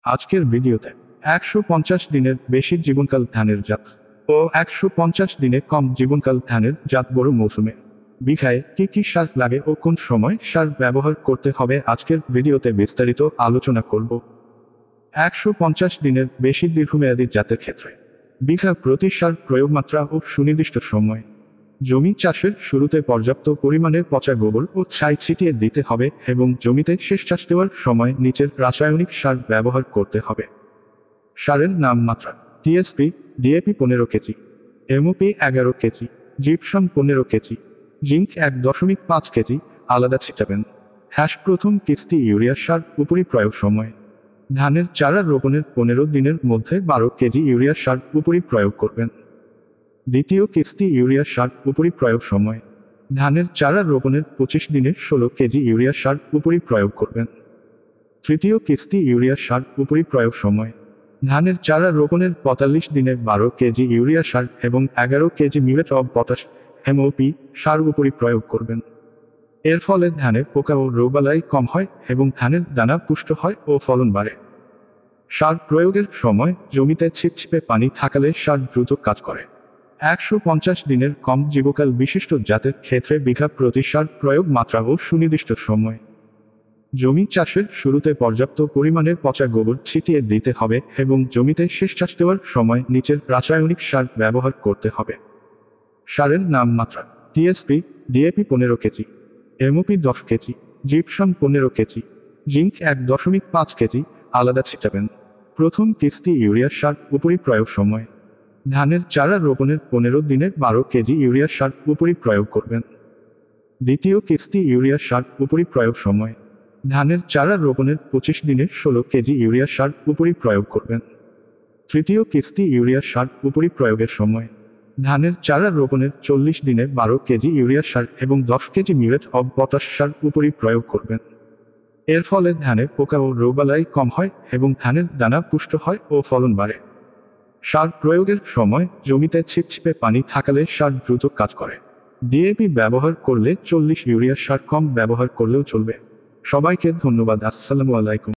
আজকের ভিডিওতে 150 দিনের বেশি জীবনকাল ধানের জাত ও 150 দিনে কম জীবনকাল ধানের জাত বোরো মৌসুমে বিঘায় কি কি সার লাগে ও কোন সময় সার ব্যবহার করতে হবে আজকের ভিডিওতে বিস্তারিত আলোচনা করব। 150 দিনের বেশি দীর্ঘমেয়াদী জাতের ক্ষেত্রে বিঘা প্রতি সার প্রয়োগ মাত্রা ও সুনির্দিষ্ট সময়। জমি চাষের শুরুতে পর্যাপ্ত পরিমাণে পচা গোবর ও ছাই ছিটিয়ে দিতে হবে এবং জমিতে শেষ চাষ দেওয়ার সময় নিচের রাসায়নিক সার ব্যবহার করতে হবে। সারের নাম মাত্রা: TSP DAP 15 KG, MOP 11 KG, gypsum 15 KG, zinc 1.5 KG আলাদা ছিটাবেন। প্রথম কিস্তি ইউরিয়া সার উপরি প্রয়োগ সময়: ধানের চারা রোপণের 15 দিনের মধ্যে 12 কেজি ইউরিয়া সার উপরি প্রয়োগ করবেন। দ্বিতীয় কিস্তি ইউরিয়া সার উপরি প্রয়োগ সময়: ধানের চারা রোপণের 25 দিনে 16 কেজি ইউরিয়া সার উপরি প্রয়োগ করবেন। তৃতীয় কিস্তি ইউরিয়া সার উপরি প্রয়োগ সময়: ধানের চারা রোপণের 45 দিনে 12 কেজি ইউরিয়া সার এবং 11 kg muriate of potash MOP সার উপরি প্রয়োগ করবেন। এর ফলে ধানে পোকা ও রোগবালাই কম হয় এবং ধানের দানা পুষ্ট হয় ও ফলন বাড়ে। সার প্রয়োগের সময় জমিতে ছিপছিপে পানি থাকলে সার দ্রুত কাজ করে। 150 দিনের কম জীবকাল বিশিষ্ট জাতের ক্ষেত্রে বিঘা প্রতি সার প্রয়োগ মাত্রা ও সুনির্দিষ্ট সময়: জমি চাষের শুরুতে পর্যাপ্ত পরিমাণে পচা গোবর ছিটিয়ে দিতে হবে এবং জমিতে শেষ চাষ দেওয়ার সময় নিচের রাসায়নিক সার ব্যবহার করতে হবে। সারের নাম মাত্রা: TSP DAP 15 KG, MOP 10 KG, gypsum 15 KG, zinc 1.5 KG আলাদা ছিটাবেন। প্রথম কিস্তি ইউরিয়া সার উপরি প্রয়োগ সময়: ধানের চারা রোপণের 15 দিনে 12 কেজি ইউরিয়া সার উপরি প্রয়োগ করবেন। দ্বিতীয় কিস্তি ইউরিয়া সার উপরি প্রয়োগ সময়: ধানের চারা রোপণের 25 দিনে 16 কেজি ইউরিয়া সার উপরি প্রয়োগ করবেন। তৃতীয় কিস্তি ইউরিয়া সার উপরি প্রয়োগের সময়: ধানের চারা রোপণের 40 দিনে 12 কেজি ইউরিয়া সার এবং 10 কেজি মিউরেট অব পটাশ সার উপরি প্রয়োগ করবেন। এর ফলে ধানে পোকা ও রোগবালাই কম হয় এবং ধানের দানা পুষ্ট হয় ও ফলন বাড়ে। সার প্রয়োগের সময় জমিতে ছিপছিপে পানি থাকলে সার দ্রুত কাজ করে। ডিএপি ব্যবহার করলে 40, ইউরিয়া সার কম ব্যবহার করলেও চলবে। সবাইকে ধন্যবাদ। আসসালামু আলাইকুম।